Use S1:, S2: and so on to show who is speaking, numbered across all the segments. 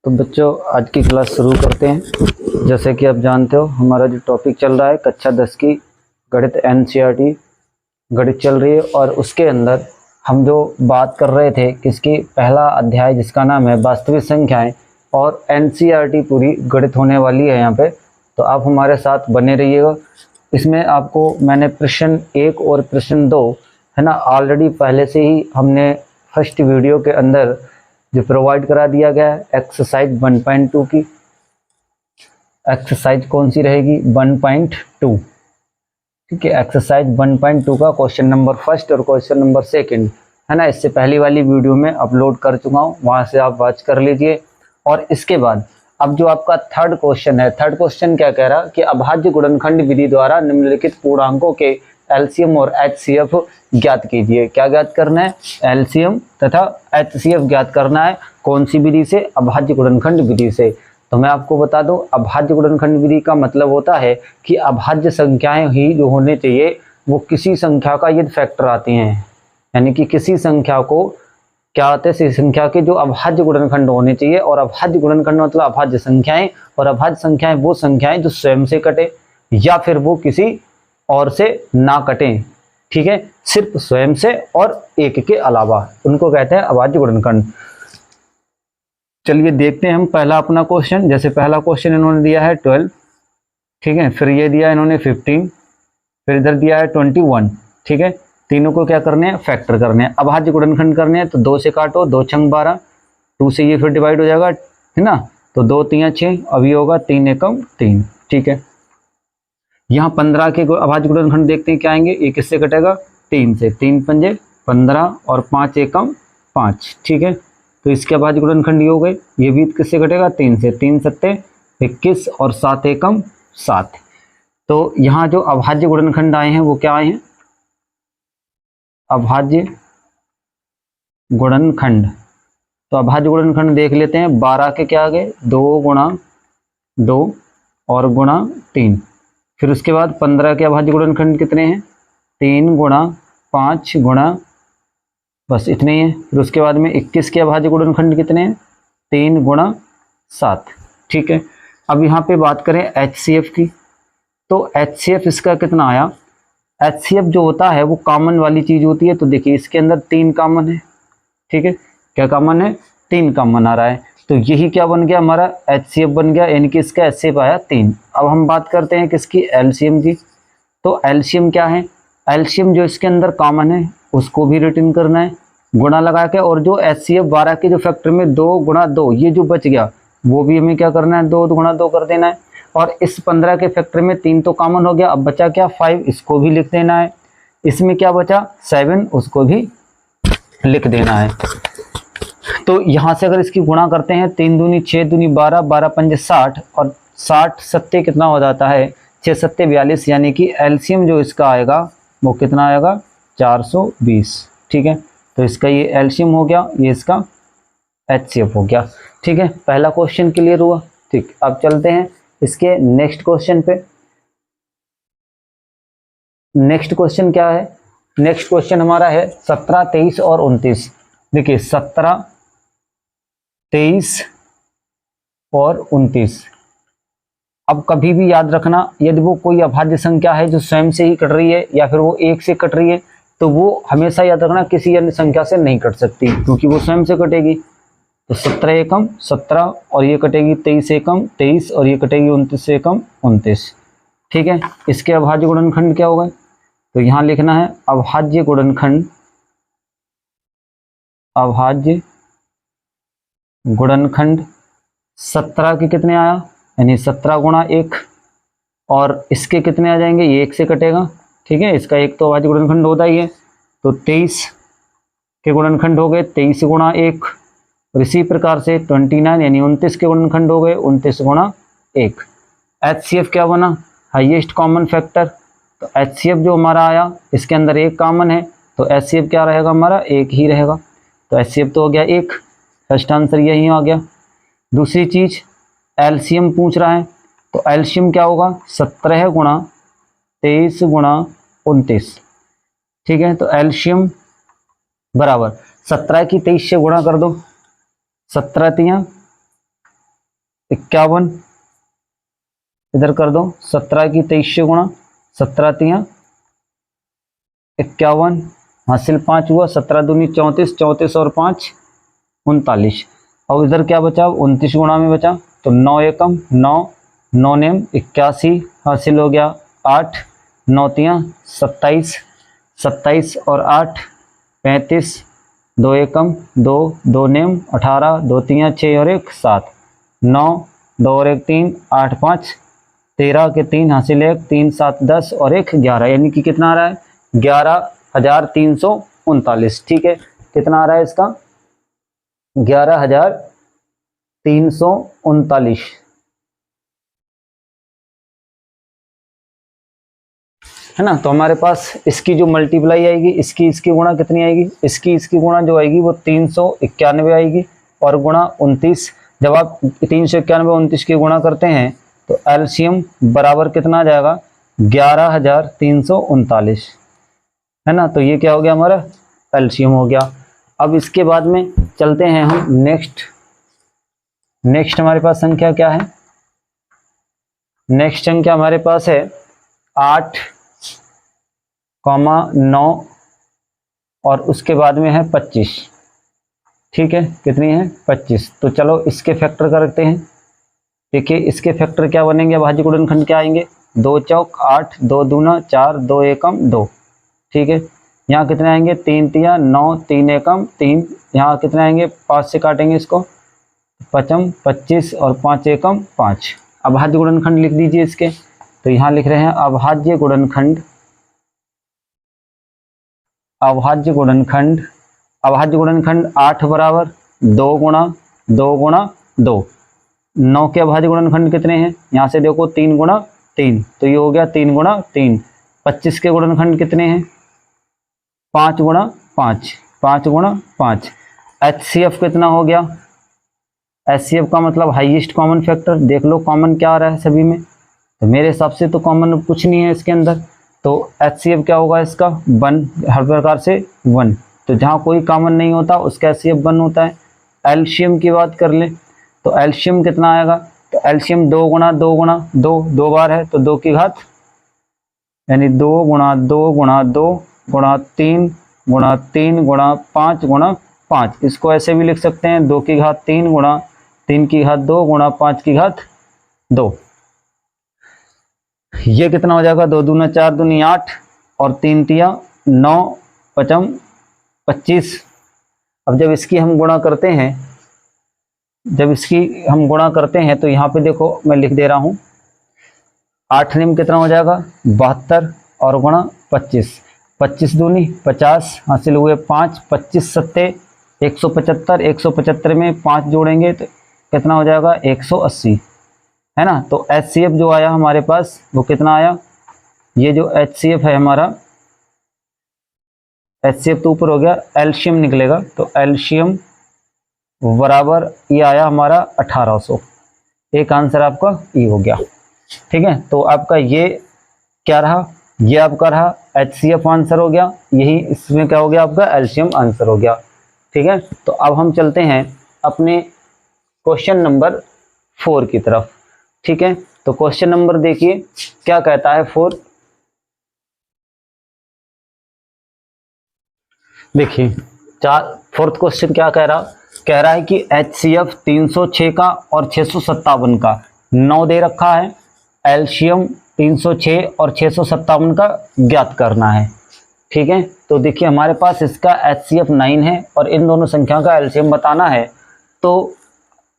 S1: तो बच्चों आज की क्लास शुरू करते हैं। जैसे कि आप जानते हो हमारा जो टॉपिक चल रहा है कक्षा 10 की गणित एनसीईआरटी गणित चल रही है, और उसके अंदर हम जो बात कर रहे थे किसकी पहला अध्याय जिसका नाम है वास्तविक संख्याएं, और एनसीईआरटी पूरी गणित होने वाली है यहाँ पे। तो आप हमारे साथ बने रहिएगा। इसमें आपको मैंने प्रश्न 1 और प्रश्न 2 है ना ऑलरेडी पहले से ही हमने फर्स्ट वीडियो के अंदर जो प्रोवाइड करा दिया गया है। एक्सरसाइज 1.2 की एक्सरसाइज कौन सी रहेगी 1.2, ठीक है। एक्सरसाइज 1.2 का क्वेश्चन नंबर फर्स्ट और क्वेश्चन नंबर सेकंड है ना, इससे पहली वाली वीडियो में अपलोड कर चुका हूँ, वहां से आप वॉच कर लीजिए। और इसके बाद अब जो आपका थर्ड क्वेश्चन है, थर्ड क्वेश्चन क्या कह रहा कि अभाज्य गुणनखंड विधि द्वारा निम्नलिखित पूर्णांकों के एलसीएम और एचसीएफ ज्ञात कीजिए। क्या ज्ञात करना है? एलसीएम तथा एचसीएफ ज्ञात करना है। कौन सी विधि से? अभाज्य गुणनखंड विधि से। तो मैं आपको बता दूं, अभाज्य गुणनखंड विधि का मतलब होता है कि अभाज्य संख्याएं ही जो होने चाहिए वो किसी संख्या का यदि फैक्टर आती हैं, यानी कि किसी संख्या को क्या आते हैं, संख्या के जो अभाज्य गुणनखंड होने चाहिए। और अभाज्य गुणनखंड मतलब अभाज्य संख्याएं, और अभाज्य संख्याएं वो संख्याएं जो स्वयं से कटे या फिर वो किसी और से ना कटें, ठीक है, सिर्फ स्वयं से और एक के अलावा, उनको कहते हैं अभाज्य गुणनखंड। चलिए देखते हैं हम पहला अपना क्वेश्चन। जैसे पहला क्वेश्चन इन्होंने दिया है 12, ठीक है, फिर ये दिया इन्होंने 15, फिर इधर दिया है 21, ठीक है। तीनों को क्या करने हैं? फैक्टर करने हैं, अभाज्य गुणनखंड करने हैं। तो 2 से काटो, 2 छंग 12, 2 से ये फिर डिवाइड हो जाएगा, है ना। तो 2 3 6, अभी होगा 3 एकम 3, ठीक है। यहाँ 15 के अभाज्य गुणनखंड देखते हैं क्या आएंगे। ये किससे कटेगा? 3 से, 3 पंजे 15 और 5 एकम 5, ठीक है। तो इसके अभाज्य गुणनखंड ये हो गए। ये भी किससे कटेगा? 3 से, 3 सत्ते 21 और 7 एकम 7। तो यहाँ जो अभाज्य गुणनखंड आए हैं वो क्या आए हैं? अभाज्य गुणनखंड। तो अभाज्य गुणनखंड देख लेते हैं। 12 के क्या आ गए? 2 गुणा 2 और गुणा 3। फिर उसके बाद 15 के अभाज्य गुणनखंड कितने हैं? 3 गुणा 5 गुणा, बस इतने ही हैं। फिर उसके बाद में 21 के अभाज्य गुणनखंड कितने हैं? 3 गुणा 7, ठीक है। अब यहाँ पे बात करें एचसीएफ की, तो एचसीएफ इसका कितना आया? एचसीएफ जो होता है वो कॉमन वाली चीज होती है। तो देखिए इसके अंदर 3 कॉमन है, ठीक है। क्या कॉमन है? 3 कॉमन आ रहा है। तो यही क्या बन गया हमारा? एचसीएफ बन गया, यानी कि इसका एचसीएफ आया 3। अब हम बात करते हैं किसकी? एलसीएम की। तो एलसीएम क्या है? एलसीएम जो इसके अंदर कॉमन है उसको भी रिटर्न करना है गुणा लगा के, और जो एचसीएफ 12 के जो फैक्टर में 2 गुणा 2 ये जो बच गया वो भी हमें क्या करना है? 2 गुणा 2 कर देना है। और इस 15 के फैक्टर में 3 तो कॉमन हो गया, अब बचा क्या? 5, इसको भी लिख देना है। इसमें क्या बचा? 7, उसको भी लिख देना है। तो यहाँ से अगर इसकी गुणा करते हैं, 3 दूनी 6 दूनी 12, 12 पंजे 60, और 60 सत्ते कितना हो जाता है? 6 सत्ते 42, यानी कि एलसीएम जो इसका आएगा वो कितना आएगा? 420, ठीक है। तो इसका ये एलसीएम हो गया, ये इसका एचसीएफ हो गया, ठीक है। पहला क्वेश्चन क्लियर हुआ, ठीक। अब चलते हैं इसके नेक्स्ट क्वेश्चन पे। नेक्स्ट क्वेश्चन क्या है? नेक्स्ट क्वेश्चन हमारा है 17, 23 और 29। देखिए 17, 23 और 29। अब कभी भी याद रखना, यदि वो कोई अभाज्य संख्या है जो स्वयं से ही कट रही है या फिर वो 1 से कट रही है, तो वो हमेशा याद रखना किसी अन्य संख्या से नहीं कट सकती, क्योंकि वो स्वयं से कटेगी। तो 17 एकम 17, और ये कटेगी 23 एकम 23, और ये कटेगी 29 एकम 29, ठीक है। इसके अभाज्य गुणनखंड क्या होगा? तो यहाँ लिखना है अभाज्य गुणनखंड, अभाज्य गुणनखंड 17 के कितने आया? यानी 17 गुणा 1, और इसके कितने आ जाएंगे? ये 1 से कटेगा, ठीक है। इसका 1 तो अभाज्य गुणनखंड होता ही है। तो 23 के गुणनखंड हो गए 23 गुणा 1, और इसी प्रकार से 29 यानी 29 के गुणनखंड हो गए 29 गुणा 1। एचसीएफ क्या बना? Highest common factor. तो एचसीएफ जो हमारा आया इसके अंदर 1 कॉमन है, तो एचसीएफ क्या रहेगा हमारा? 1 ही रहेगा। तो एचसीएफ तो हो गया 1, फर्स्ट आंसर यही आ गया। दूसरी चीज एलसीएम पूछ रहा है, तो एलसीएम क्या होगा? 17 गुणा 23 गुणा 29, ठीक है। तो एलसीएम बराबर 17 की 23 से गुणा कर दो, 17 तियां 51, इधर कर दो 17 की 23 से गुणा, 17 तिया 51, हासिल 5 हुआ, 17 दूनी 34, 34 और 5 39। और इधर क्या बचा, 29 गुणा में बचा, तो 9 एकम 9, 9 नेम 81, हासिल हो गया 8, 9 तिया 27, 27 और 8 35, 2 एकम 2, 2 नेम 18, 2 तिया 6 और 1 7, 9, 2 और 1 3, 8 5 13 के 3 हासिल 1, 3 7 10 और 1 11, यानी कि कितना आ रहा है 11,339। ठीक है, कितना आ रहा है इसका 11,339, है ना। तो हमारे पास इसकी जो मल्टीप्लाई आएगी, इसकी गुणा कितनी आएगी, इसकी गुणा जो आएगी वो 391 आएगी, और गुणा 29। जब आप 391 29 की गुणा करते हैं तो एलसीएम बराबर कितना आ जाएगा 11,339, है ना। तो ये क्या हो गया हमारा एलसीएम हो गया। अब इसके बाद में चलते हैं हम नेक्स्ट हमारे पास संख्या क्या है, नेक्स्ट संख्या हमारे पास है 8, 9 और उसके बाद में है 25। ठीक है, कितनी है 25। तो चलो इसके फैक्टर करते हैं। देखिए इसके फैक्टर क्या बनेंगे, भाज्य गुणनखंड क्या आएंगे, 2 चौक 8, 2 दूना 4, 2 एकम 2। ठीक है, यहाँ कितने आएंगे 3 तिया 9, 3 एकम 3, यहाँ कितने आएंगे 5 से काटेंगे इसको, 55 25 और 5 एकम 5। अभाज्य गुणनखंड लिख दीजिए इसके। तो यहाँ लिख रहे हैं अभाज्य गुणनखंड, अभाज्य गुणनखंड 8 बराबर 2 गुणा 2 गुणा 2। 9 के अभाज्य गुणनखंड कितने हैं, यहाँ से देखो 3 गुणा 3, तो ये हो गया 3 गुणा 3। 25 के गुणनखंड कितने हैं 5 गुणा 5, 5 गुणा 5। HCF कितना हो गया, HCF का मतलब हाईएस्ट कॉमन फैक्टर। देख लो कॉमन क्या आ रहा है सभी में, तो मेरे हिसाब से तो कॉमन कुछ नहीं है इसके अंदर। तो HCF क्या होगा इसका 1, हर प्रकार से 1। तो जहाँ कोई कॉमन नहीं होता उसका HCF 1 होता है। एलसीएम की बात कर ले तो एलसीएम कितना आएगा, तो एलसीएम 2 गुणा 2 गुणा 2, 2 बार है तो 2 की घात, यानी 2 गुणा 2 गुणा 2 गुणा 3 गुणा 3 गुणा 5 गुणा 5। इसको ऐसे भी लिख सकते हैं 2 की घात 3 गुणा 3 की घात 2 गुणा 5 की घात 2। ये कितना हो जाएगा, 2 दूना 4 दूनी 8 और 3 तिया 9, 5 25। अब जब इसकी हम गुणा करते हैं, तो यहाँ पे देखो मैं लिख दे रहा हूँ 8 निम कितना हो जाएगा 72 और गुणा 25, 25 दूनी 50 हासिल हुए 5, 25 सत्ते 175, 175 में 5 जोड़ेंगे तो कितना हो जाएगा 180, है ना। तो HCF जो आया हमारे पास वो कितना आया, ये जो HCF है हमारा, HCF तो ऊपर हो गया, एलसीएम निकलेगा तो एलसीएम बराबर ये आया हमारा 1800। एक आंसर आपका ये हो गया। ठीक है, तो आपका ये क्या रहा, ये आपका रहा HCF आंसर हो गया, यही इसमें क्या हो गया आपका एलसीएम आंसर हो गया। ठीक है, तो अब हम चलते हैं अपने क्वेश्चन नंबर 4 की तरफ। ठीक है, तो क्वेश्चन नंबर देखिए क्या कहता है 4। देखिए फोर्थ क्वेश्चन क्या कह रहा है कि HCF 306 का और 657 का 9 दे रखा है, एलसीएम 306 और 657 का ज्ञात करना है। ठीक है, तो देखिए हमारे पास इसका HCF 9 है और इन दोनों संख्या का एलसीएम बताना है, तो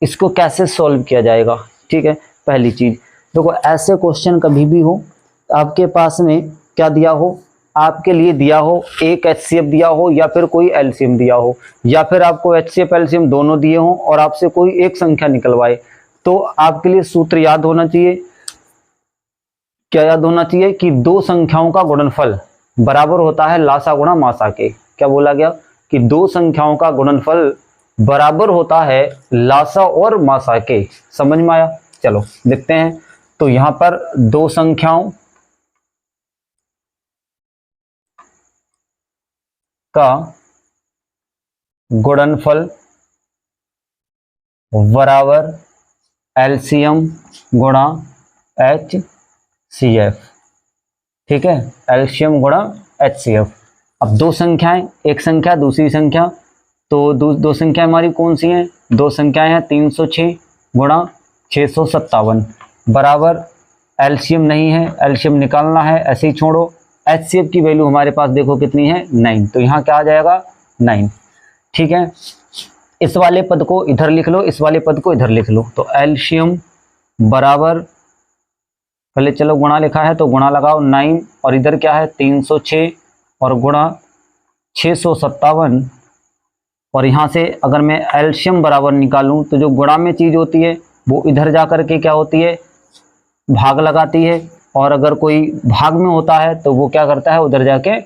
S1: इसको कैसे सॉल्व किया जाएगा। ठीक है, पहली चीज देखो ऐसे क्वेश्चन कभी भी हो आपके पास में क्या दिया हो, आपके लिए दिया हो एक HCF दिया हो या फिर कोई एलसीएम दिया हो, या फिर आपको HCF एलसीएम दोनों दिए हो और आपसे कोई एक संख्या निकलवाए, तो आपके लिए सूत्र याद होना चाहिए। क्या याद होना चाहिए कि दो संख्याओं का गुणनफल बराबर होता है लासा गुणा मासा के। क्या बोला गया कि दो संख्याओं का गुणनफल बराबर होता है लासा और मासा के। समझ में आया, चलो देखते हैं। तो यहां पर दो संख्याओं का गुणनफल बराबर एलसीएम गुणा HCF, ठीक है, एलसीएम गुणा HCF। अब दो संख्याएं, एक संख्या दूसरी संख्या, तो दो संख्या हमारी कौन सी हैं? दो संख्याएं हैं 306 गुणा 657 बराबर, एलसीएम नहीं है, एलसीएम निकालना है, ऐसे ही छोड़ो। HCF की वैल्यू हमारे पास देखो कितनी है 9, तो यहाँ क्या आ जाएगा 9, ठीक है। इस वाले पद को इधर लिख लो, इस वाले पद को इधर लिख लो, तो एलसीएम बराबर, पहले चलो गुणा लिखा है तो गुणा लगाओ 9 और इधर क्या है 306 और गुणा 657, और यहाँ से अगर मैं एलसीएम बराबर निकालूं तो जो गुणा में चीज़ होती है वो इधर जा कर के क्या होती है, भाग लगाती है, और अगर कोई भाग में होता है तो वो क्या करता है, उधर जाके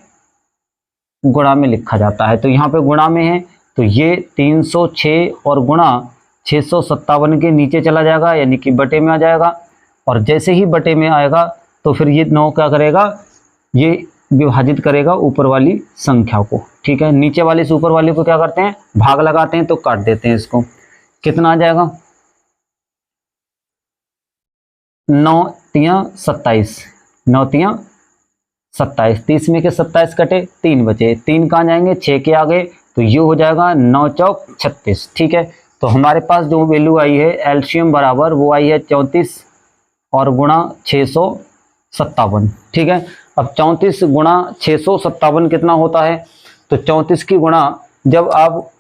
S1: गुणा में लिखा जाता है। तो यहाँ पे गुणा में है तो ये 306 और गुणा 657 के नीचे चला जाएगा, यानी कि बटे में आ जाएगा, और जैसे ही बटे में आएगा तो फिर ये 9 क्या करेगा, ये विभाजित करेगा ऊपर वाली संख्या को, ठीक है। नीचे वाले से ऊपर वाले को क्या करते हैं, भाग लगाते हैं, तो काट देते हैं इसको। कितना आ जाएगा 9 तियां 27, 9 तियां 27, 30 में के 27 कटे, 3 बचे, 3 कहाँ जाएंगे 6 के आगे, तो ये हो जाएगा 9 चौक 36, ठीक है। तो हमारे पास जो वैल्यू आई है एलसीएम बराबर वो आई है 34 और गुणा 657, ठीक है। अब 34 गुणा 657 कितना होता है, तो 34 की गुणा जब आप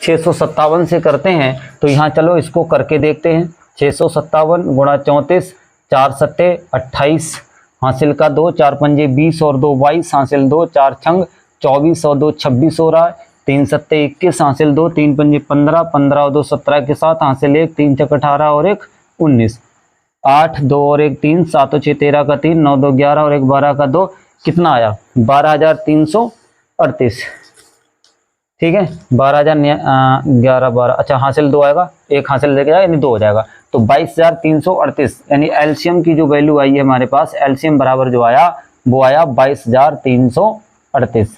S1: 657 से करते हैं तो यहाँ चलो इसको करके देखते हैं। 657 गुणा 34, 4 सत्ते 28, हासिल का 2, 4 पंजे 20 और 2 22, हासिल 2, 4 छंग 24 और 2 26 हो रहा है, 3 सत्ते 21, हासिल 2, 3 पंजे 15, 15 और 2 17 के साथ हासिल 1, 3 छक 18 और 1 19, 8 2 और 1 3, 7 6 13 का 3, 9 2 11 और 1 12 का 2, कितना आया 12,338, ठीक है। 12,011 12, अच्छा हासिल 2 आएगा, एक हासिल लेके जाएगा यानी 2 हो जाएगा, तो 22,338, यानी एलसीएम की जो वैल्यू आई है हमारे पास, एलसीएम बराबर जो आया वो आया 22,338,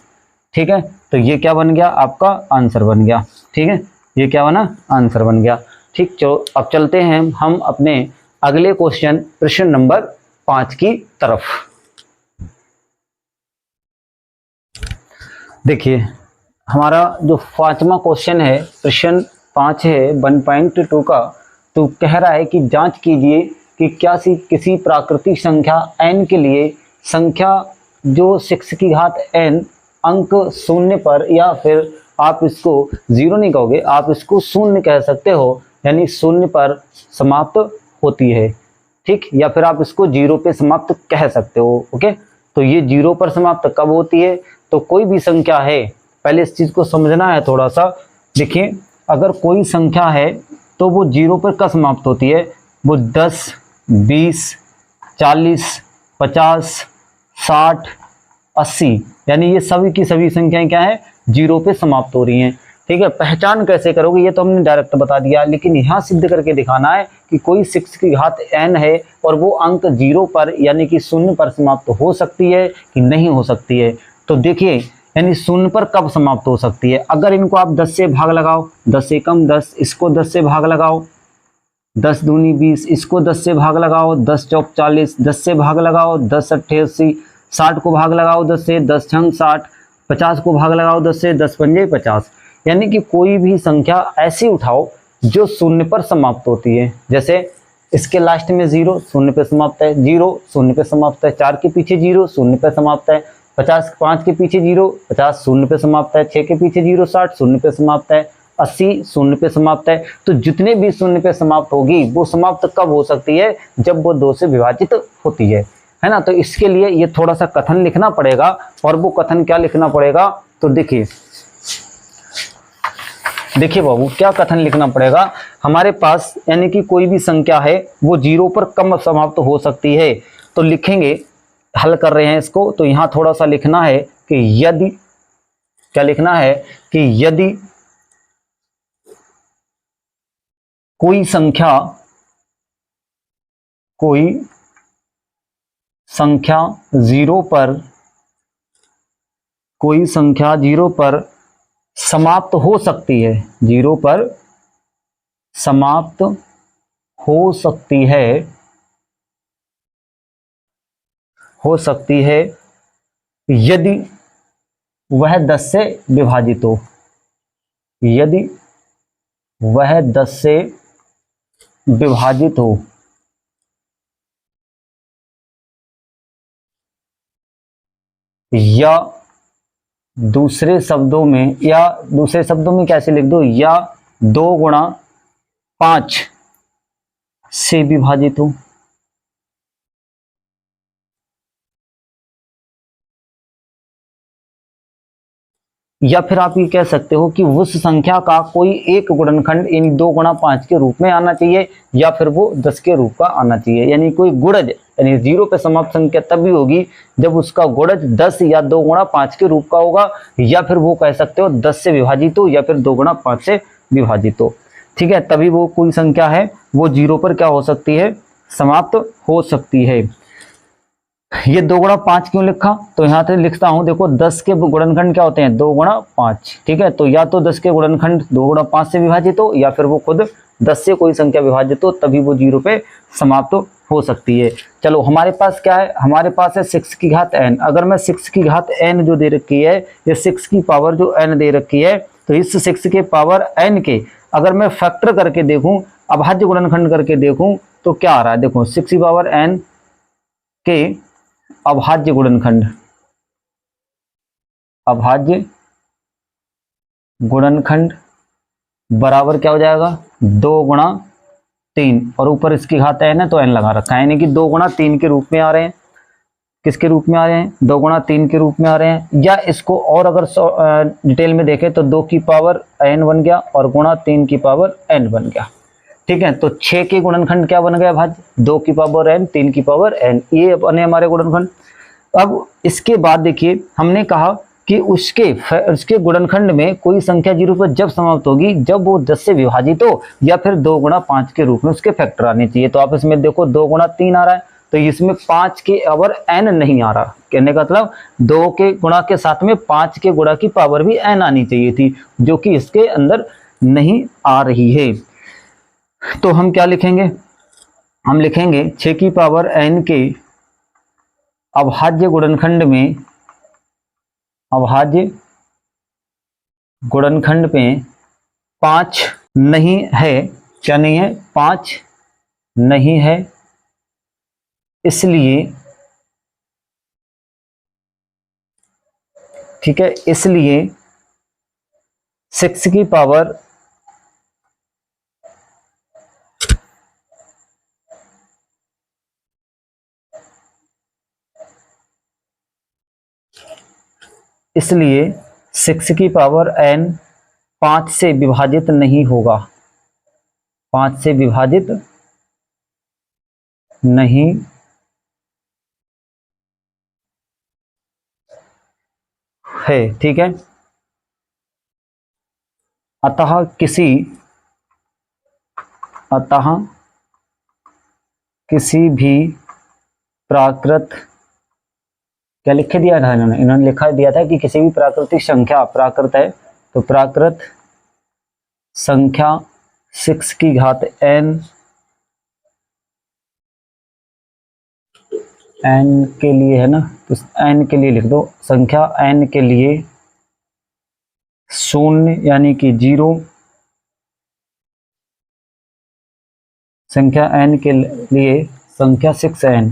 S1: ठीक है। तो ये क्या बन गया, आपका आंसर बन गया, ठीक है, ये क्या बना, आंसर बन गया, ठीक। चलो अब चलते हैं हम अपने अगले क्वेश्चन, प्रश्न नंबर 5 की तरफ। देखिए हमारा जो 5वां क्वेश्चन है, प्रश्न 5 है 1.2 का, तो कह रहा है कि जांच कीजिए कि क्या किसी प्राकृतिक संख्या n के लिए संख्या जो 6 की घात n अंक शून्य पर, या फिर आप इसको 0 नहीं कहोगे, आप इसको शून्य कह सकते हो, यानी शून्य पर समाप्त होती है, ठीक, या फिर आप इसको 0 पे समाप्त कह सकते हो, ओके। तो ये 0 पर समाप्त कब होती है, तो कोई भी संख्या है, पहले इस चीज को समझना है थोड़ा सा। देखिए अगर कोई संख्या है तो वो 0 पर कब समाप्त होती है, वो 10 20 40 50 60 80, यानी ये सभी की सभी संख्याएं क्या है 0 पे समाप्त हो रही हैं, ठीक है। पहचान कैसे करोगे ये तो हमने डायरेक्ट बता दिया, लेकिन यहाँ सिद्ध करके दिखाना है कि कोई 6 की घात n है और वो अंक 0 पर यानी कि शून्य पर समाप्त हो सकती है कि नहीं हो सकती है। तो देखिए यानी शून्य पर कब समाप्त हो सकती है, अगर इनको आप 10 से भाग लगाओ, 10 एकम 10, इसको 10 से भाग लगाओ, 10 दूनी 20, इसको 10 से भाग लगाओ, 10 चौक 40, 10 से भाग लगाओ, 10 अट्ठे 80, 60 को भाग लगाओ 10 से, 10 छंग 60, 50 को भाग लगाओ 10 से, 10 पंजे 50, यानी कि कोई भी संख्या ऐसी उठाओ जो शून्य पर समाप्त होती है। जैसे इसके लास्ट में 0 शून्य पे समाप्त है, 0 शून्य पे समाप्त है, 4 के पीछे 0 शून्य पे समाप्त है, 50 5 के पीछे 0 50 शून्य पे समाप्त है, 6 के पीछे 0 60 शून्य पे समाप्त है, 80 शून्य पे समाप्त है। तो जितने भी शून्य पे समाप्त होगी वो समाप्त कब हो सकती है, जब वो 2 से विभाजित होती है ना। तो इसके लिए ये थोड़ा सा कथन लिखना पड़ेगा, और वो कथन क्या लिखना पड़ेगा, तो देखिए बाबू क्या कथन लिखना पड़ेगा हमारे पास, यानी कि कोई भी संख्या है वो 0 पर कब समाप्त हो सकती है। तो लिखेंगे, हल कर रहे हैं इसको, तो यहाँ थोड़ा सा लिखना है कि यदि, क्या लिखना है कि यदि कोई संख्या 0 पर, कोई संख्या 0 पर समाप्त हो सकती है, 0 पर समाप्त हो सकती है, हो सकती है यदि वह 10 से विभाजित हो, यदि वह 10 से विभाजित हो, या दूसरे शब्दों में, या दूसरे शब्दों में कैसे लिख दो, या 2 गुणा 5 से विभाजित हो। या फिर आप ये कह सकते हो कि उस संख्या का कोई एक गुणनखंड इन 2 गुणा 5 के रूप में आना चाहिए, या फिर वो 10 के रूप का आना चाहिए। यानी कोई गुणज, यानी 0 पे समाप्त संख्या तभी होगी जब उसका गुणज 10 या 2 गुणा 5 के रूप का होगा, या फिर वो कह सकते हो 10 से विभाजित हो, या फिर 2 गुणा 5 से विभाजित हो। ठीक है, तभी वो कोई संख्या है वो 0 पर क्या हो सकती है, समाप्त हो सकती है। ये 2 गुणा 5 क्यों लिखा, तो यहाँ से लिखता हूं, देखो 10 के गुणनखंड क्या होते हैं, 2 गुणा 5। ठीक है, तो या तो 10 के गुणनखंड 2 गुणा 5 से विभाजित हो, या फिर वो खुद 10 से कोई संख्या विभाजित हो, तभी वो 0 पे समाप्त हो सकती है। चलो हमारे पास क्या है, हमारे पास है 6 की घात n। अगर मैं 6 की घात n जो दे रखी है, ये 6 की पावर जो n दे रखी है, तो इस 6 के पावर n के अगर मैं फैक्टर करके देखूं, अभाज्य गुणनखंड करके देखूं, तो क्या आ रहा है, देखो 6 की पावर n के अभाज्य गुणनखंड, अभाज्य गुणनखंड बराबर क्या हो जाएगा, 2 गुणा 3, और ऊपर इसकी घात n है तो n लगा रखा है, यानी कि 2 गुणा 3 के रूप में आ रहे हैं। किसके रूप में आ रहे हैं, 2 गुणा 3 के रूप में आ रहे हैं। या इसको और अगर डिटेल में देखें तो 2 की पावर n बन गया और गुणा 3 की पावर n बन गया। ठीक है, तो 6 के गुणनखंड क्या बन गया भाज्य, 2 की पावर n, 3 की पावर n, ये बने हमारे गुणनखंड। अब इसके बाद देखिए हमने कहा कि उसके गुणनखंड में कोई संख्या 0 पर जब समाप्त होगी जब वो 10 से विभाजित हो, या फिर 2 गुणा 5 के रूप में उसके फैक्टर आने चाहिए। तो आप इसमें देखो 2 गुणा 3 आ रहा है, तो इसमें 5 के अवर n नहीं आ रहा। कहने का मतलब 2 के गुणा के साथ में 5 के गुणा की पावर भी n आनी चाहिए थी, जो कि इसके अंदर नहीं आ रही है। तो हम क्या लिखेंगे, हम लिखेंगे 6 की पावर n के अभाज्य गुणनखंड में, अभाज्य गुणनखंड में 5 नहीं है, क्या नहीं है, 5 नहीं है, इसलिए, ठीक है, इसलिए 6 की पावर इसलिए 6 की पावर n 5 से विभाजित नहीं होगा, 5 से विभाजित नहीं है। ठीक है, अतः किसी भी प्राकृत, क्या लिख दिया था इन्होंने लिखा दिया था कि किसी भी प्राकृतिक संख्या, प्राकृत है तो प्राकृत संख्या 6 की घात n के लिए है ना, तो n के लिए लिख दो, संख्या n के लिए 0 यानी कि 0, संख्या n के लिए संख्या 6n,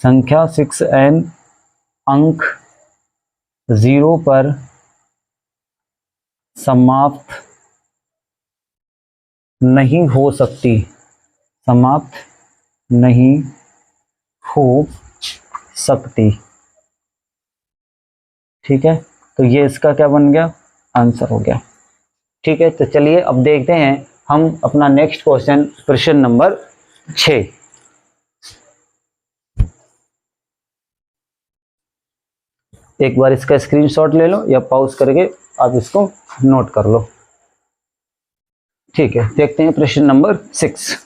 S1: संख्या 6n अंक 0 पर समाप्त नहीं हो सकती, समाप्त नहीं हो सकती। ठीक है, तो ये इसका क्या बन गया, आंसर हो गया। ठीक है, तो चलिए अब देखते हैं हम अपना नेक्स्ट क्वेश्चन, प्रश्न नंबर 6। एक बार इसका स्क्रीनशॉट ले लो या पॉज करके आप इसको नोट कर लो। ठीक है, देखते हैं प्रश्न नंबर 6।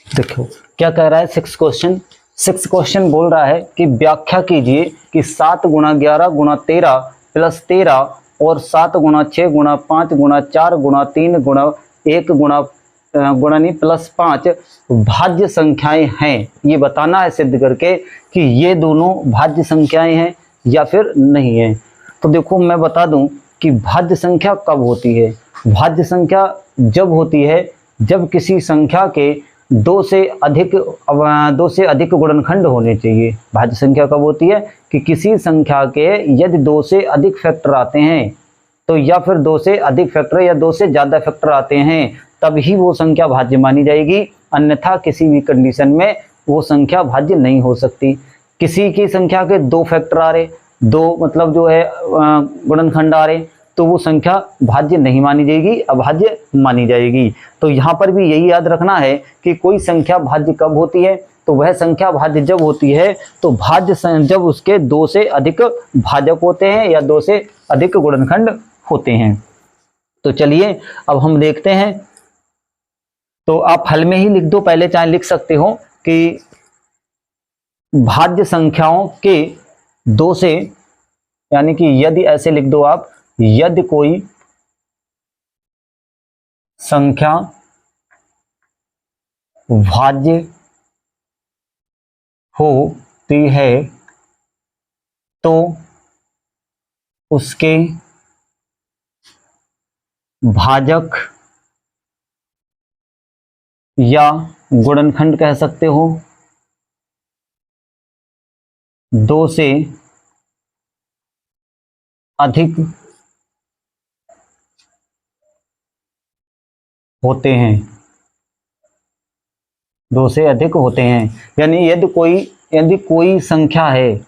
S1: देखो क्या कह रहा है 6 क्वेश्चन। सिक्स क्वेश्चन बोल रहा है कि व्याख्या कीजिए कि 7 गुणा 11 गुणा 13 प्लस 13 और 7 गुणा 6 गुणा 5 गुणा 4 गुणा 3 गुणा 1 गुणा नहीं प्लस 5 भाज्य संख्याएं हैं। ये बताना है सिद्ध करके कि ये दोनों भाज्य संख्याएं हैं या फिर नहीं है। तो देखो मैं बता दूं कि भाज्य संख्या कब होती है। भाज्य संख्या जब होती है जब किसी संख्या के दो से अधिक गुणनखंड होने चाहिए। भाज्य संख्या कब होती है कि किसी संख्या के यदि 2 से अधिक फैक्टर आते हैं तो या फिर 2 से अधिक फैक्टर या 2 से ज़्यादा फैक्टर आते हैं तभी वो संख्या भाज्य मानी जाएगी, अन्यथा किसी भी कंडीशन में वो संख्या भाज्य नहीं हो सकती। किसी की संख्या के 2 फैक्टर आ रहे, 2 मतलब जो है गुणनखंड आ रहे, तो वो संख्या भाज्य नहीं मानी जाएगी, अभाज्य मानी जाएगी। तो यहाँ पर भी यही याद रखना है कि कोई संख्या भाज्य कब होती है, तो वह संख्या भाज्य जब होती है तो भाज्य जब उसके 2 से अधिक भाजक होते हैं या 2 से अधिक गुणनखंड होते हैं। तो चलिए अब हम देखते हैं। तो आप हल में ही लिख दो, पहले चाहे लिख सकते हो कि भाज्य संख्याओं के 2 से, यानी कि यदि ऐसे लिख दो आप, यदि कोई संख्या भाज्य होती है तो उसके भाजक या गुणनखंड कह सकते हो 2 से अधिक होते हैं, 2 से अधिक होते हैं। यानी यदि कोई संख्या है,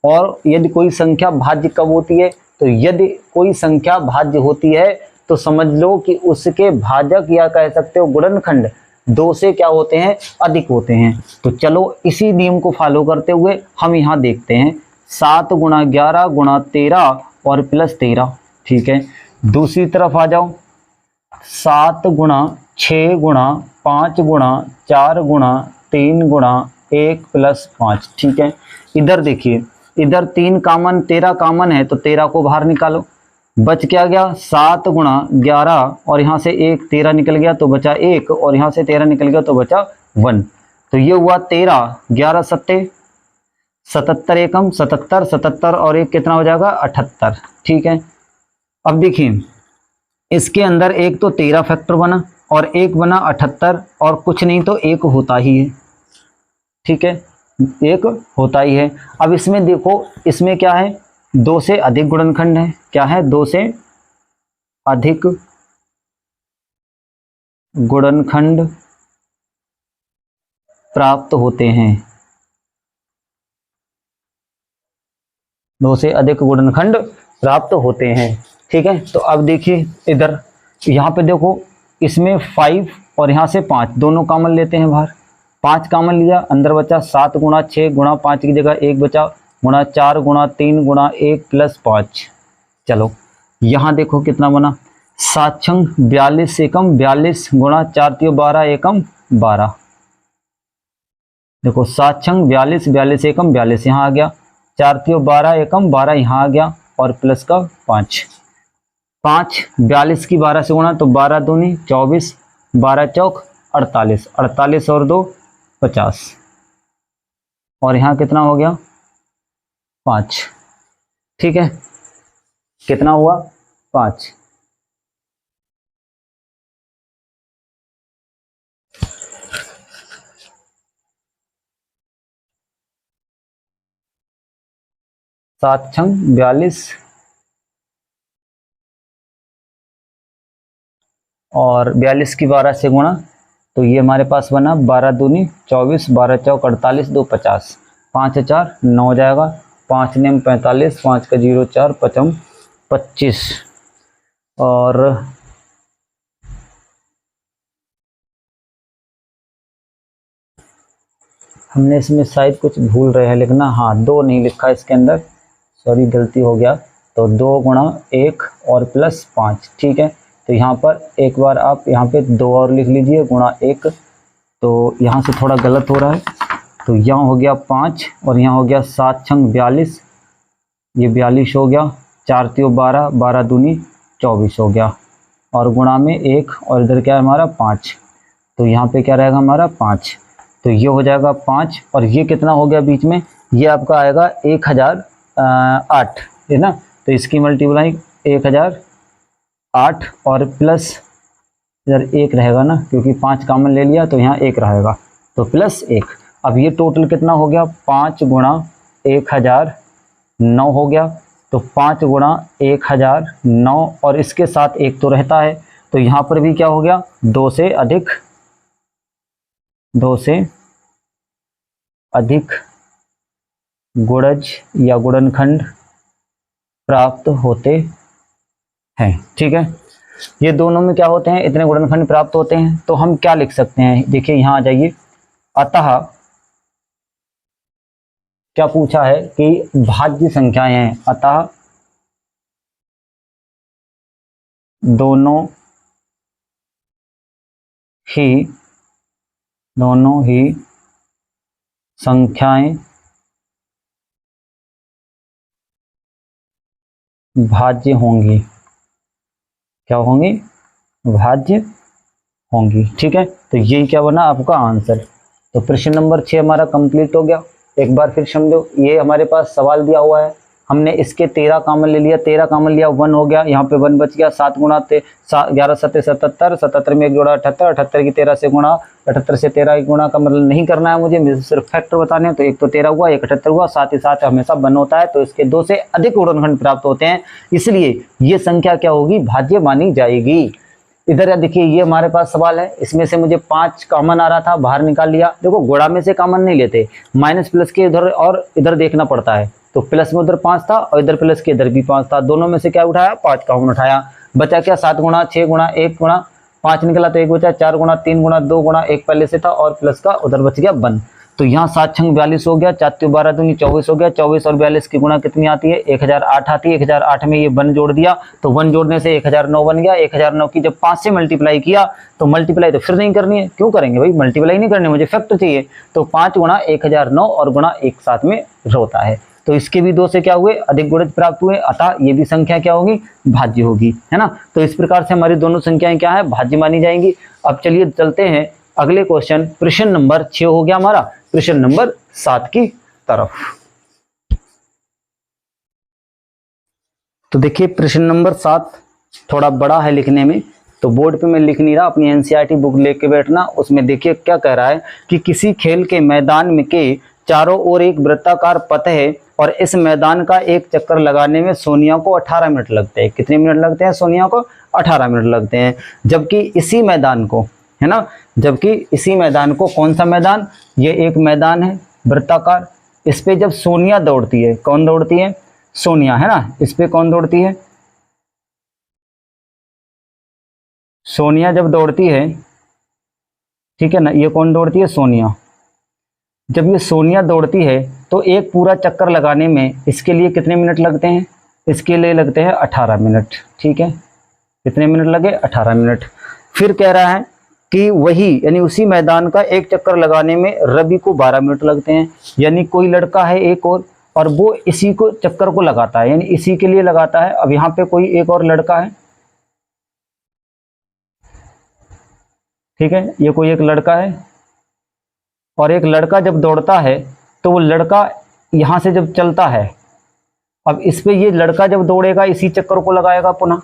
S1: और यदि कोई संख्या भाज्य कब होती है, तो यदि कोई संख्या भाज्य होती है तो समझ लो कि उसके भाजक या कह सकते हो गुणनखंड 2 से क्या होते हैं, अधिक होते हैं। तो चलो इसी नियम को फॉलो करते हुए हम यहाँ देखते हैं 7 गुणा 11 गुणा 13 और प्लस 13। ठीक है, दूसरी तरफ आ जाओ, 7 गुणा 6 गुणा 5 गुणा 4 गुणा 3 गुणा 1 प्लस 5। ठीक है, इधर देखिए, इधर 3 कॉमन, 13 कॉमन है तो 13 को बाहर निकालो, बच क्या गया 7 गुणा 11 और यहाँ से 1 13 निकल गया तो बचा 1 और यहाँ से 13 निकल गया तो बचा 1। तो ये हुआ 13, 11 सत्ते 77 एकम 77, 77 और 1 कितना हो जाएगा 78। ठीक है, अब देखिए इसके अंदर एक तो 13 फैक्टर बना और एक बना 78 और कुछ नहीं तो 1 होता ही है। ठीक है, 1 होता ही है। अब इसमें देखो, इसमें क्या है, 2 से अधिक गुणनखंड है। क्या है, 2 से अधिक गुणनखंड प्राप्त होते हैं, 2 से अधिक गुणनखंड प्राप्त होते हैं। ठीक है, तो अब देखिए इधर यहाँ पे देखो, इसमें 5 और यहाँ से 5 दोनों कॉमन लेते हैं बाहर, 5 कॉमन लिया, अंदर बचा 7 गुणा 6 गुणा 5 की जगह 1 बचा, गुणा 4 गुणा 3 गुणा 1 प्लस 5। चलो यहाँ देखो कितना बना, 7 छंग 42 एकम 42 गुणा 4 तियो 12 एकम 12। देखो 7 छंग 42, 42 एकम 42 यहाँ आ गया, 4 तियो 12 एकम 12 यहाँ आ गया और प्लस का 5। 5 42 की 12 से गुणा तो 12 दूनी 24, 12 चौक 48, 48 और 2 50 और यहाँ कितना हो गया 5। ठीक है, कितना हुआ 5। सात छंग 42 और 42 की 12 से गुणा तो ये हमारे पास बना 12 दूनी 24, 12 चौक 48, 2 50, 5 4 9 हो जाएगा, 5 नेम 45, 5 का 0 4 5 25 और हमने इसमें शायद कुछ भूल रहे हैं लिखना, हाँ 2 नहीं लिखा इसके अंदर, सॉरी गलती हो गया। तो 2 गुणा 1 और प्लस 5। ठीक है, तो यहाँ पर एक बार आप यहाँ पे 2 और लिख लीजिए गुणा 1, तो यहाँ से थोड़ा गलत हो रहा है तो यहाँ हो गया 5 और यहाँ हो गया 7 छंग 42, ये 42 हो गया, 4 त्यों 12, 12 दूनी 24 हो गया, और गुणा में 1 और इधर क्या है हमारा 5, तो यहाँ पे क्या रहेगा हमारा 5, तो ये हो जाएगा 5 और ये कितना हो गया बीच में, ये आपका आएगा 1008 है ना, तो इसकी मल्टीप्लाई 1008 और प्लस इधर 1 रहेगा ना, क्योंकि 5 कॉमन ले लिया तो यहाँ 1 रहेगा, तो प्लस 1। अब ये टोटल कितना हो गया, 5 गुणा 1009 हो गया, तो 5 गुणा 1009 और इसके साथ 1 तो रहता है, तो यहाँ पर भी क्या हो गया, 2 से अधिक गुणज या गुणनखंड प्राप्त होते हैं। ठीक है, ये दोनों में क्या होते हैं, इतने गुणनखंड प्राप्त होते हैं, तो हम क्या लिख सकते हैं, देखिए यहाँ आ जाइए, अतः क्या पूछा है कि भाज्य संख्याएं हैं, अतः दोनों ही संख्याएं भाज्य होंगी, क्या होंगी, भाज्य होंगी। ठीक है, तो यही क्या बना आपका आंसर। तो प्रश्न नंबर 6 हमारा कंप्लीट हो गया। एक बार फिर समझो, ये हमारे पास सवाल दिया हुआ है, हमने इसके 13 कॉमन ले लिया, 13 कॉमन लिया 1 हो गया, यहाँ पे 1 बच गया, 7 गुणा 11 7 77, 77 में 1 जोड़ा 78, 78 की 13 से गुणा, 78 से 13 गुणा का मतलब नहीं करना है मुझे सिर्फ फैक्टर बताने हैं, तो एक तो 13 हुआ, एक 78 हुआ, साथ ही साथ हमेशा 1 होता है, तो इसके 2 से अधिक गुणनखंड प्राप्त होते हैं, इसलिए ये संख्या क्या होगी, भाज्य मानी जाएगी। इधर देखिए, ये हमारे पास सवाल है, इसमें से मुझे 5 कॉमन आ रहा था, बाहर निकाल लिया। देखो गुणा में से कॉमन नहीं लेते, माइनस प्लस के इधर और इधर देखना पड़ता है, तो प्लस में उधर 5 था और इधर प्लस के इधर भी 5 था, दोनों में से क्या उठाया, 5 कॉमन उठाया, बचा क्या, 7 गुणा 6 गुणा 1 गुणा 5 निकला, तो 1 बचा, 4 गुणा 3 गुणा 2 गुणा 1 पहले से था और प्लस का उधर बच गया 1, तो यहाँ 7 छंग 42 हो गया, 4 त्यों 12 दूनी 24 हो गया, 24 और 42 की गुणा कितनी आती है, 1008 आती है, 1008 में ये 1 जोड़ दिया, तो 1 जोड़ने से 1009 बन गया, 1009 की जब 5 से मल्टीप्लाई किया, तो मल्टीप्लाई तो फिर नहीं करनी है, क्यों करेंगे भाई, मल्टीप्लाई नहीं करनी, मुझे फैक्टर चाहिए, तो 5 गुणा 1009 और गुणा 1 साथ में होता है, तो इसके भी 2 से क्या हुए, अधिक गुणज प्राप्त हुए, अतः ये भी संख्या क्या होगी, भाज्य होगी, है ना। तो इस प्रकार से हमारी दोनों संख्याएं क्या है, भाज्य मानी जाएंगी। अब चलिए चलते हैं अगले क्वेश्चन, प्रश्न नंबर 6 हो गया हमारा, प्रश्न नंबर 7 की तरफ। तो देखिए प्रश्न नंबर 7 थोड़ा बड़ा है लिखने में, तो बोर्ड पे मैं लिख नहीं रहा, अपनी एनसीईआरटी बुक लेके बैठना। उसमें देखिए क्या कह रहा है कि किसी खेल के मैदान में के चारों ओर एक वृत्ताकार पथ है और इस मैदान का एक चक्कर लगाने में सोनिया को 18 मिनट लगते हैं। कितने मिनट लगते हैं सोनिया को, 18 मिनट लगते हैं। जबकि इसी मैदान को, है ना, जबकि इसी मैदान को, कौन सा मैदान, ये एक मैदान है वृत्ताकार, इस पे जब सोनिया दौड़ती है, कौन दौड़ती है, सोनिया, है ना, इस पे कौन दौड़ती है, सोनिया जब दौड़ती है, ठीक है ना, ये कौन दौड़ती है, सोनिया। जब ये सोनिया दौड़ती है तो एक पूरा चक्कर लगाने में इसके लिए कितने मिनट लगते हैं, इसके लिए लगते हैं 18 मिनट। ठीक है, कितने मिनट लगे, 18 मिनट। फिर कह रहा है कि वही यानी उसी मैदान का एक चक्कर लगाने में रवि को 12 मिनट लगते हैं। यानी कोई लड़का है एक और वो इसी को चक्कर को लगाता है, यानी इसी के लिए लगाता है। अब यहाँ पे कोई एक और लड़का है, ठीक है, ये कोई एक लड़का है, और एक लड़का जब दौड़ता है तो वो लड़का यहाँ से जब चलता है, अब इस पे ये लड़का जब दौड़ेगा इसी चक्कर को लगाएगा पुनः,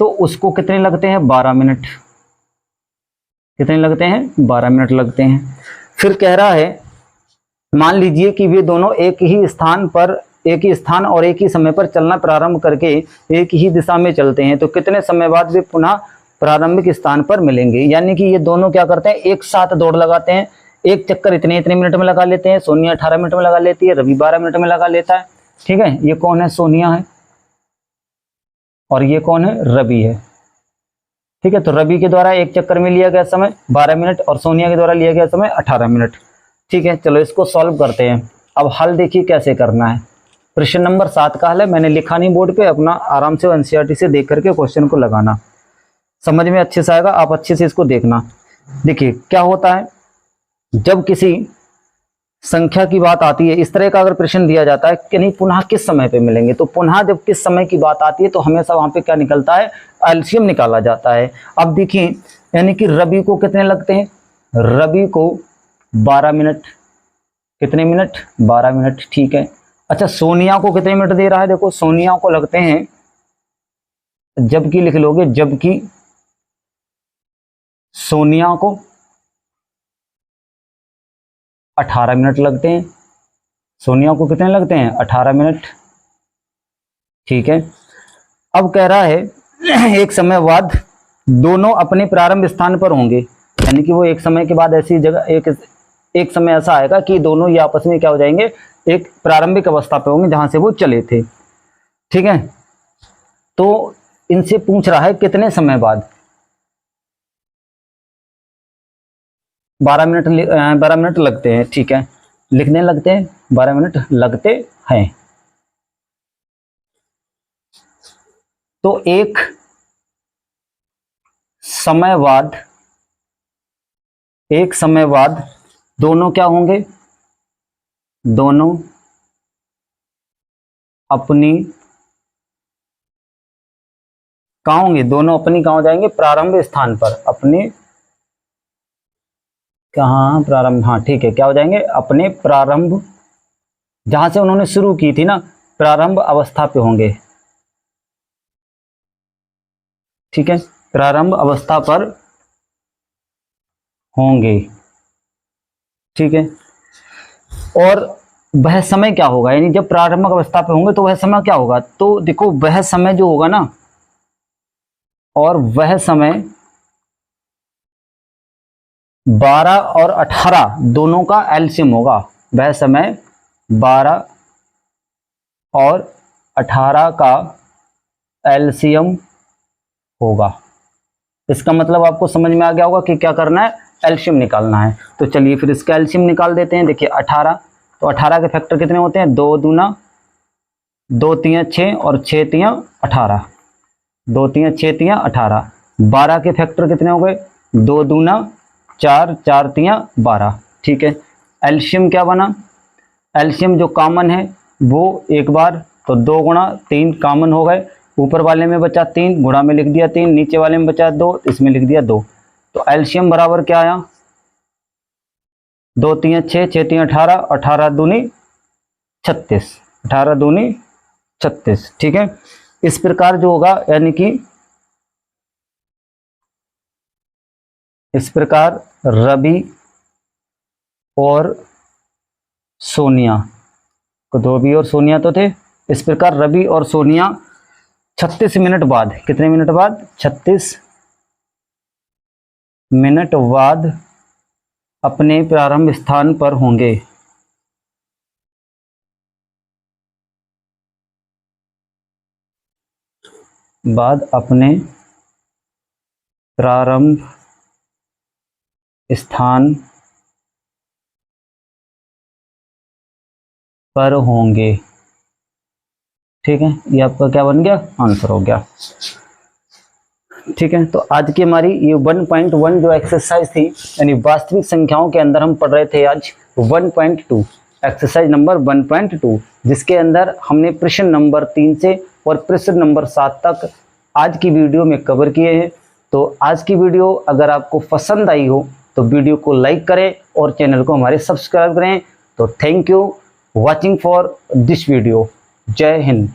S1: तो उसको कितने लगते हैं, 12 मिनट। कितने लगते हैं, 12 मिनट लगते हैं। फिर कह रहा है, मान लीजिए कि वे दोनों एक ही स्थान और एक ही समय पर चलना प्रारंभ करके एक ही दिशा में चलते हैं, तो कितने समय बाद वे पुनः प्रारंभिक स्थान पर मिलेंगे। यानी कि ये दोनों क्या करते हैं, एक साथ दौड़ लगाते हैं, एक चक्कर इतने मिनट में लगा लेते हैं। सोनिया 18 मिनट में लगा लेती है, रवि 12 मिनट में लगा लेता है। ठीक है, ये कौन है, सोनिया है, और ये कौन है, रवि है। ठीक है, तो रवि के द्वारा एक चक्कर में लिया गया समय 12 मिनट और सोनिया के द्वारा लिया गया समय 18 मिनट। ठीक है, चलो इसको सॉल्व करते हैं। अब हल देखिए कैसे करना है। प्रश्न नंबर 7 का हल है, मैंने लिखा नहीं बोर्ड पे, अपना आराम से एनसीईआरटी से देख करके क्वेश्चन को लगाना, समझ में अच्छे से आएगा, आप अच्छे से इसको देखना। देखिए क्या होता है, जब किसी संख्या की बात आती है, इस तरह का अगर प्रश्न दिया जाता है कि नहीं पुनः किस समय पे मिलेंगे, तो पुनः जब किस समय की बात आती है तो हमेशा वहां पे क्या निकलता है, एलसीएम निकाला जाता है। अब देखिए यानी कि रवि को कितने लगते हैं, रवि को 12 मिनट, कितने मिनट, 12 मिनट, ठीक है। अच्छा सोनिया को कितने मिनट दे रहा है, देखो सोनिया को लगते हैं, जबकि लिख लोगे, जबकि सोनिया को 18 मिनट लगते हैं, सोनिया को कितने लगते हैं, 18 मिनट, ठीक है। अब कह रहा है एक समय बाद दोनों अपने प्रारंभ स्थान पर होंगे, यानी कि वो एक समय के बाद ऐसी जगह एक समय ऐसा आएगा कि दोनों ये आपस में क्या हो जाएंगे, एक प्रारंभिक अवस्था पे होंगे जहां से वो चले थे, ठीक है। तो इनसे पूछ रहा है कितने समय बाद, 12 मिनट लगते हैं, ठीक है, लिखने लगते हैं 12 मिनट लगते हैं। तो एक समय बाद दोनों क्या होंगे, दोनों अपनी कहाँ होंगे, दोनों अपनी कहाँ हो जाएंगे, प्रारंभ स्थान पर, अपने कहाँ प्रारंभ, हाँ ठीक है, क्या हो जाएंगे, अपने प्रारंभ, जहां से उन्होंने शुरू की थी ना, प्रारंभ अवस्था पे होंगे, ठीक है, प्रारंभ अवस्था पर होंगे, ठीक है। और वह समय क्या होगा, यानी जब प्रारंभिक अवस्था पे होंगे तो वह समय क्या होगा, तो देखो वह समय जो होगा ना, और वह समय 12 और 18 दोनों का एलसीएम होगा, वह समय 12 और 18 का एलसीएम होगा। इसका मतलब आपको समझ में आ गया होगा कि क्या करना है, एलसीएम निकालना है। तो चलिए फिर इसका एलसीएम निकाल देते हैं। देखिए 18, तो 18 के फैक्टर कितने होते हैं, 2 दूना 2 तियां 6 और 6 तियां 18, 2 तियां 6 तियां 18। 12 के फैक्टर कितने हो गए, 2 दूना 4, 4 तियां 12, ठीक है। एलसीएम क्या बना, एलसीएम जो कॉमन है वो एक बार, तो 2 गुणा 3 कॉमन हो गए, ऊपर वाले में बचा 3, गुणा में लिख दिया 3, नीचे वाले में बचा 2, इसमें लिख दिया 2। तो एलसीएम बराबर क्या आया, 2 तियां 6, 6 तियां 18, 18 दूनी 36, 18 दूनी 36, ठीक है। इस प्रकार जो होगा, यानी कि इस प्रकार रवि और सोनिया को, रवि और सोनिया तो थे, इस प्रकार रवि और सोनिया 36 मिनट बाद, कितने मिनट बाद, 36 मिनट बाद अपने प्रारंभ स्थान पर होंगे। बाद अपने प्रारंभ स्थान पर होंगे, ठीक है। ये आपका क्या बन गया, आंसर हो गया, ठीक है। तो आज की हमारी ये 1.1 जो एक्सरसाइज थी, यानी वास्तविक संख्याओं के अंदर हम पढ़ रहे थे आज 1.2, एक्सरसाइज नंबर 1.2, जिसके अंदर हमने प्रश्न नंबर 3 से और प्रश्न नंबर 7 तक आज की वीडियो में कवर किए हैं। तो आज की वीडियो अगर आपको पसंद आई हो तो वीडियो को लाइक करें और चैनल को हमारे सब्सक्राइब करें। तो thank you watching for this video. जय हिंद।